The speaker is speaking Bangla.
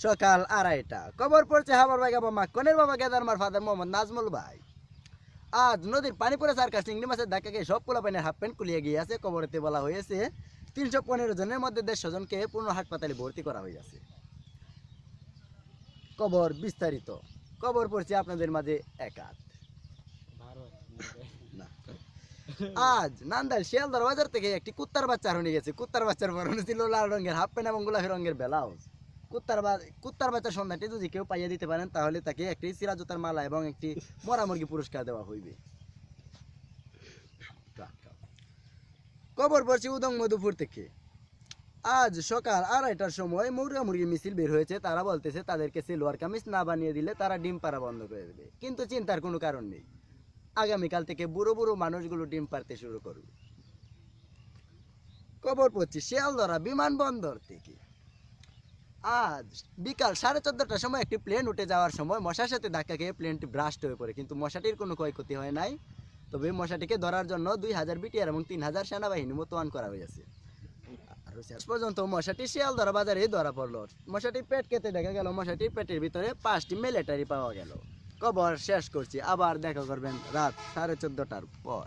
সকাল 2:30টা। খবর পড়ছে হাবার ভাই বাবা মাখনের বাবা কেদারমার ফাদার মোহাম্মদ নাজমুল ভাই। আজ নদীর পানি পড়ে সার্কাস চিংড়ি মাছের ধাক্কা খেয়ে সব পোলা পানির হাফ প্যান্ট কুলিয়ে গিয়েছে। খবরেতে বলা হয়েছে 315 জনের মধ্যে 150 জনকে পূর্ণ হাসপাতালে ভর্তি করা হয়েছে। খবর বিস্তারিত। খবর পড়ছে আপনাদের মাঝে একাত না। আজ নান্দাইল শিয়ালদহ বাজার থেকে একটি কুত্তার বাচ্চা হারিয়ে গেছে। কুত্তার বাচ্চার পরনে ছিল লাল রঙের হাফ প্যান্ট এবং গোলাপি রঙের ব্লাউজ। কুত্তার বাচ্চার সন্ধানটি যদি কেউ পাইয়ে দিতে পারেন তাহলে তাকে একটি সিরাজতার মালা এবং একটি মরা মুরগি পুরস্কার দেওয়া হইবে। খবর পড়ছি উদং মধুপুর থেকে। আজ সকাল 2:30টার সময় মুরগি মিছিল বের হয়েছে। তারা বলতেছে তাদেরকে সেলোয়ার কামিজ না বানিয়ে দিলে তারা ডিম পাড়া বন্ধ করে দেবে। কিন্তু চিন্তার কোনো কারণ নেই, আগামীকাল থেকে বুড়ো বুড়ো মানুষগুলো ডিম পাড়তে শুরু করবে। খবর পড়ছি শিয়ালদহ বিমানবন্দর থেকে। আজ বিকাল 14:30টার সময় একটি প্লেন উঠে যাওয়ার সময় মশার সাথে ধাক্কা খেয়ে প্লেনটি ব্রাস্ট হয়ে পড়ে, কিন্তু মশাটির কোনো ক্ষয়ক্ষতি হয় নাই। তবে মশাটিকে ধরার জন্য 2000 বিটিআর এবং 3000 সেনাবাহিনী মোতায়েন করা হয়েছে। আর শেষ পর্যন্ত মশাটি শিয়ালদহ বাজারে ধরা পড়ল। মশাটি পেট কেটে দেখা গেল, মশাটির পেটের ভিতরে 5টি মিলিটারি পাওয়া গেল। খবর শেষ করছি, আবার দেখা করবেন রাত 14:30টার পর।